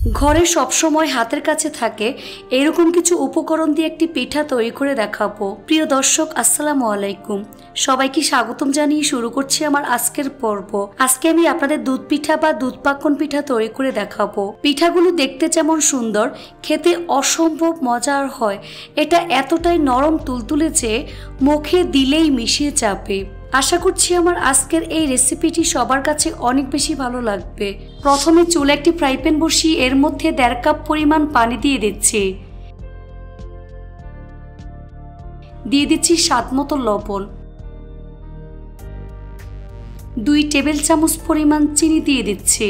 ঘরে সবসময় হাতের কাছে থাকে এরকম কিছু উপকরণ দিয়ে একটি পিঠা তৈরি করে দেখাবো। প্রিয় দর্শক, আসসালামু আলাইকুম। সবাইকে স্বাগতম জানিয়ে শুরু করছি আমার আজকের পর্ব। আজকে আমি আপনাদের দুধ পিঠা বা দুধ পাক্কন পিঠা তৈরি করে দেখাবো। পিঠাগুলো দেখতে যেমন সুন্দর, খেতে অসম্ভব মজার হয়। এটা এতটাই নরম তুলতুলে যে মুখে দিলেই মিশিয়ে যাবে। আশা করছি আমার আজকের এই রেসিপিটি সবার কাছে অনেক বেশি ভালো লাগবে। প্রথমে চুলে একটি ফ্রাই প্যান বসিয়ে এর মধ্যে 1.5 কাপ পরিমাণ পানি দিয়ে দিচ্ছি। দিয়ে দিচ্ছি স্বাদ মতো লবণ, 2 টেবিল চামচ পরিমাণ চিনি দিয়ে দিচ্ছি।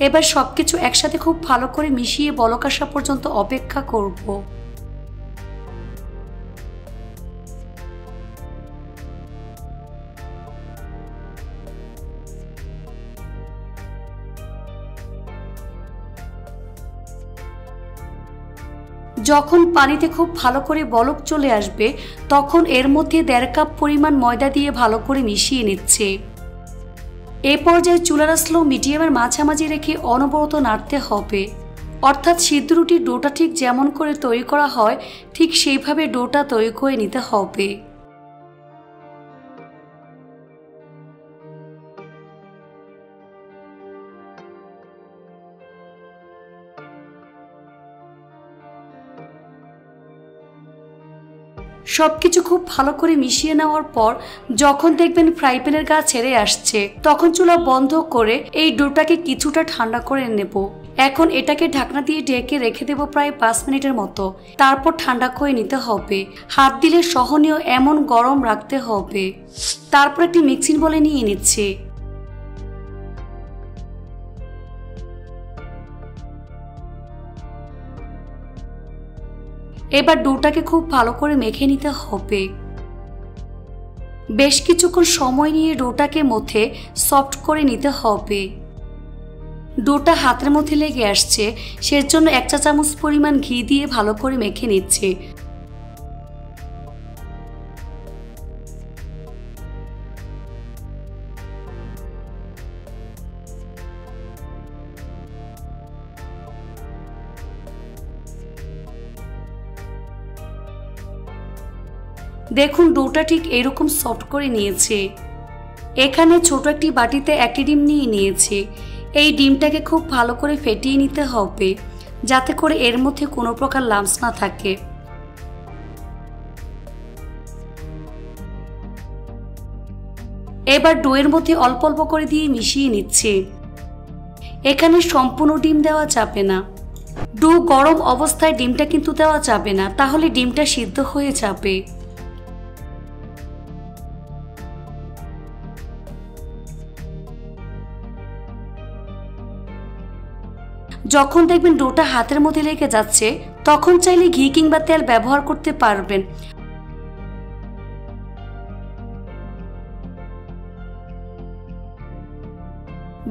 এবার সবকিছু একসাথে খুব ভালো করে মিশিয়ে বলক আসা পর্যন্ত অপেক্ষা করব। যখন পানিতে খুব ভালো করে বলক চলে আসবে তখন এর মধ্যে 1.5 কাপ পরিমাণ ময়দা দিয়ে ভালো করে মিশিয়ে নিচ্ছে। এ পর্যায়ে চুলার স্লো মিডিয়ামের মাঝামাঝি রেখে অনবরত নাড়তে হবে। অর্থাৎ সিদ্ধ রুটির ডোটা ঠিক যেমন করে তৈরি করা হয় ঠিক সেইভাবে ডোটা তৈরি করে নিতে হবে। সবকিছু খুব ভালো করে মিশিয়ে নেওয়ার পর যখন দেখবেন ফ্রাই প্যানের গা ছেড়ে আসছে তখন চুলা বন্ধ করে এই ডোটাকে কিছুটা ঠান্ডা করে নেব। এখন এটাকে ঢাকনা দিয়ে ঢেকে রেখে দেব প্রায় 5 মিনিটের মতো। তারপর ঠান্ডা করে নিতে হবে। হাত দিলে সহনীয় এমন গরম রাখতে হবে। তারপর একটি মিক্সিং বলে নিয়ে নিচ্ছে। এবার ডোটাকে খুব ভালো করে মেখে নিতে হবে। বেশ কিছুক্ষণ সময় নিয়ে ডোটাকে মথে সফট করে নিতে হবে। ডোটা হাতের মধ্যে লেগে আসছে, সেজন্য 1 চা চামচ পরিমাণ ঘি দিয়ে ভালো করে মেখে নিচ্ছে। দেখুন ডোটা ঠিক এরকম সফট করে নিয়েছে। এখানে ছোট একটি বাটিতে একটি ডিম নিয়ে নিয়েছি। এই ডিমটাকে খুব ভালো করে ফেটিয়ে নিতে হবে যাতে করে এর মধ্যে কোনো প্রকার লাম্পস না থাকে। এবার ডোয়ের মধ্যে অল্প অল্প করে দিয়ে মিশিয়ে নিচ্ছে। এখানে সম্পূর্ণ ডিম দেওয়া যাবে না। ডো গরম অবস্থায় ডিমটা কিন্তু দেওয়া যাবে না, তাহলে ডিমটা সিদ্ধ হয়ে যাবে। যখন দেখবেন ডোটা হাতের মধ্যে লেগে যাচ্ছে তখন চাইলে ঘি কিংবা তেল ব্যবহার করতে পারবেন।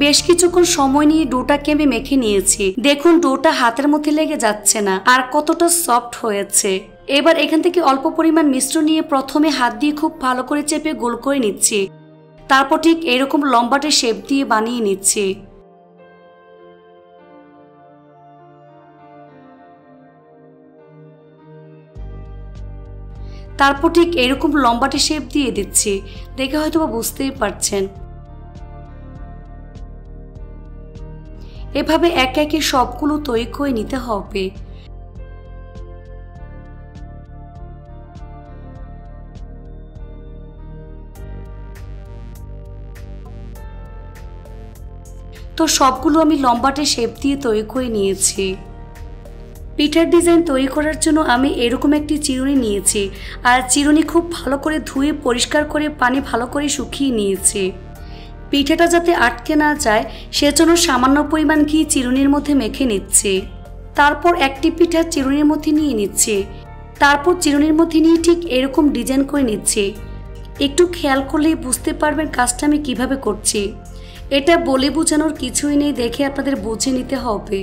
বেশ কিছুক্ষণ সময় নিয়ে ডোটাকে আমি মেখে নিয়েছি। দেখুন ডোটা হাতের মধ্যে লেগে যাচ্ছে না আর কতটা সফট হয়েছে। এবার এখান থেকে অল্প পরিমাণ মিশ্রণ নিয়ে প্রথমে হাত দিয়ে খুব ভালো করে চেপে গোল করে নিচ্ছি। তারপর ঠিক এরকম লম্বাটে শেপ দিয়ে বানিয়ে নিচ্ছি। তারপর ঠিক এরকম লম্বাটে শেপ দিয়ে দিচ্ছি। দেখে হয়তো বুঝতেই পারছেন। এভাবে একে একে সবগুলো তৈরি করে নিতে হবে। তো সবগুলো আমি লম্বাটে শেপ দিয়ে তৈরি করে নিয়েছি। পিঠার ডিজাইন তৈরি করার জন্য আমি এরকম একটি চিরুনি নিয়েছি আর চিরুনি খুব ভালো করে ধুয়ে পরিষ্কার করে পানি ভালো করে শুকিয়ে নিয়েছি। পিঠাটা যাতে আটকে না যায় সেজন্য সামান্য পরিমাণ ঘি চিরুনির মধ্যে মেখে নিচ্ছে। তারপর একটি পিঠা চিরুনির মধ্যে নিয়ে নিচ্ছে। তারপর চিরুনির মধ্যে নিয়ে ঠিক এরকম ডিজাইন করে নিচ্ছে। একটু খেয়াল করলেই বুঝতে পারবেন কাজটা আমি কিভাবে করছি। এটা বলে বোঝানোর কিছুই নেই, দেখে আপনাদের বুঝে নিতে হবে।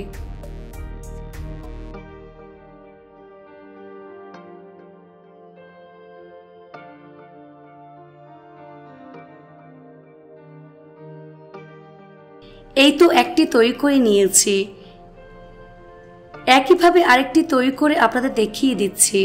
এই তো একটি তৈরি করে নিয়েছি, একইভাবে আরেকটি তৈরি করে আপনাদের দেখিয়ে দিচ্ছি।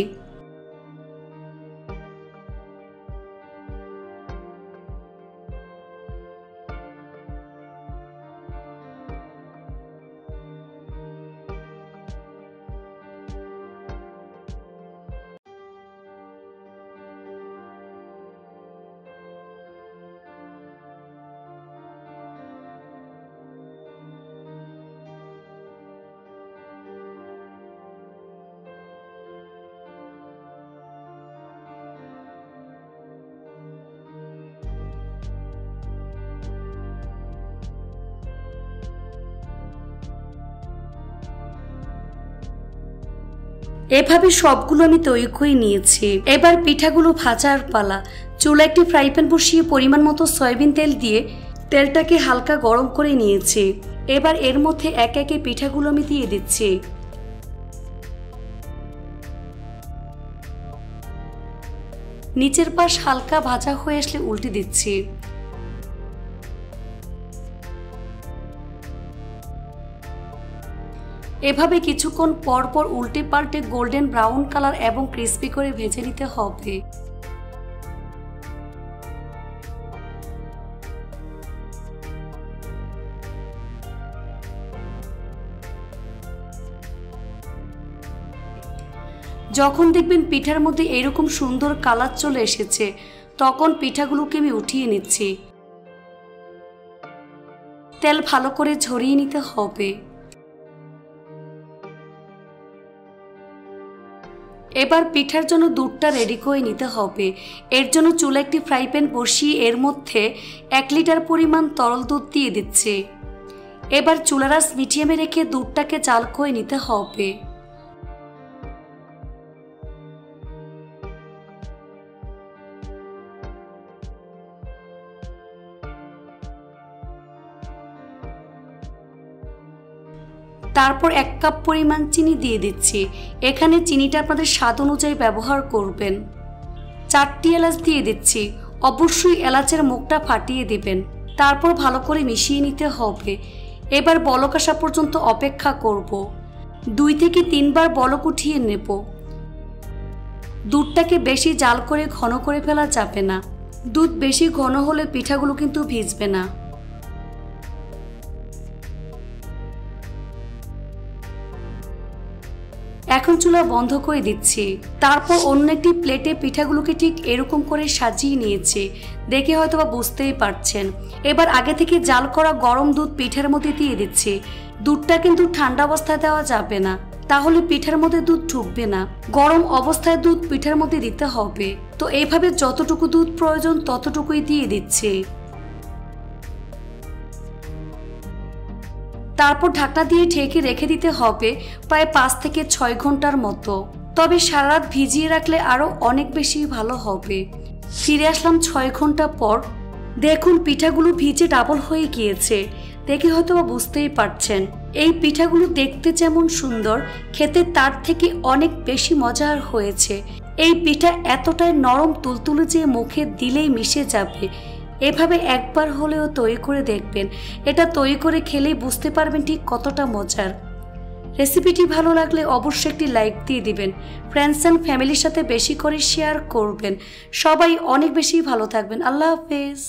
এভাবে সবগুলো আমি তৈরি করে নিয়েছি। এবার পিঠাগুলো ভাজার পালা। চুলা একটি ফ্রাই প্যান বসিয়ে পরিমাণ মতো সয়াবিন তেল দিয়ে তেলটাকে হালকা গরম করে নিয়েছি। এবার এর মধ্যে একে একে পিঠাগুলো আমি দিয়ে দিচ্ছি। নিচের পাশ হালকা ভাজা হয়ে আসলে উল্টে দিচ্ছি। এভাবে কিছুক্ষণ পর পর উল্টে পাল্টে গোল্ডেন ব্রাউন কালার এবং ক্রিস্পি করে ভেজে নিতে হবে। যখন দেখবেন পিঠার মধ্যে এরকম সুন্দর কালার চলে এসেছে, তখন পিঠাগুলোকে আমি উঠিয়ে নিচ্ছি। তেল ভালো করে ঝরিয়ে নিতে হবে। এবার পিঠার জন্য দুধটা রেডি করে নিতে হবে। এর জন্য চুলা একটি ফ্রাই প্যান বসিয়ে এর মধ্যে 1 লিটার পরিমাণ তরল দুধ দিয়ে দিচ্ছি। এবার চুলার আঁচ মিডিয়ামে রেখে দুধটাকে জাল করে নিতে হবে। তারপর 1 কাপ পরিমাণ চিনি দিয়ে দিচ্ছি। এখানে চিনিটা আপনাদের স্বাদ অনুযায়ী ব্যবহার করবেন। 4টি এলাচ দিয়ে দিচ্ছি। অবশ্যই এলাচের মুখটা ফাটিয়ে দিবেন। তারপর ভালো করে মিশিয়ে নিতে হবে। এবার বলক আসা পর্যন্ত অপেক্ষা করব। 2 থেকে 3 বার বলক উঠিয়ে নেব। দুধটাকে বেশি জাল করে ঘন করে ফেলা যাবে না। দুধ বেশি ঘন হলে পিঠাগুলো কিন্তু ভিজবে না। এখন চুলা বন্ধ করে দিচ্ছি। তারপর অন্য একটি প্লেটে পিঠাগুলোকে ঠিক এরকম করে সাজিয়ে নিয়েছি। দেখে হয়তো বা বুঝতেই পারছেন। এবার আগে থেকে জাল করা গরম দুধ পিঠার মধ্যে দিয়ে দিচ্ছি। দুধটা কিন্তু ঠান্ডা অবস্থায় দেওয়া যাবে না, তাহলে পিঠার মধ্যে দুধ ঢুকবে না। গরম অবস্থায় দুধ পিঠার মধ্যে দিতে হবে। তো এইভাবে যতটুকু দুধ প্রয়োজন ততটুকুই দিয়ে দিচ্ছি। তারপর ঢাকনা দিয়ে ঢেকে রেখে দিতে হবে প্রায় 5 থেকে 6 ঘন্টার মতো। তবে সারা রাত ভিজিয়ে রাখলে আরও অনেক বেশি ভালো হবে। ফিরে আসলাম 6 ঘন্টা পর। দেখুন পিঠাগুলো ভিজে ডাবল হয়ে গিয়েছে। দেখে হয়তো বুঝতেই পারছেন। এই পিঠাগুলো দেখতে যেমন সুন্দর, খেতে তার থেকে অনেক বেশি মজার হয়েছে। এই পিঠা এতটাই নরম তুলতুলে যে মুখে দিলেই মিশে যাবে। এভাবে একবার হলেও তৈরি করে দেখবেন। এটা তৈরি করে খেলেই বুঝতে পারবেন ঠিক কতটা মজার। রেসিপিটি ভালো লাগলে অবশ্যই একটি লাইক দিয়ে দিবেন। ফ্রেন্ডস অ্যান্ড ফ্যামিলির সাথে বেশি করে শেয়ার করবেন। সবাই অনেক বেশি ভালো থাকবেন। আল্লাহ হাফেজ।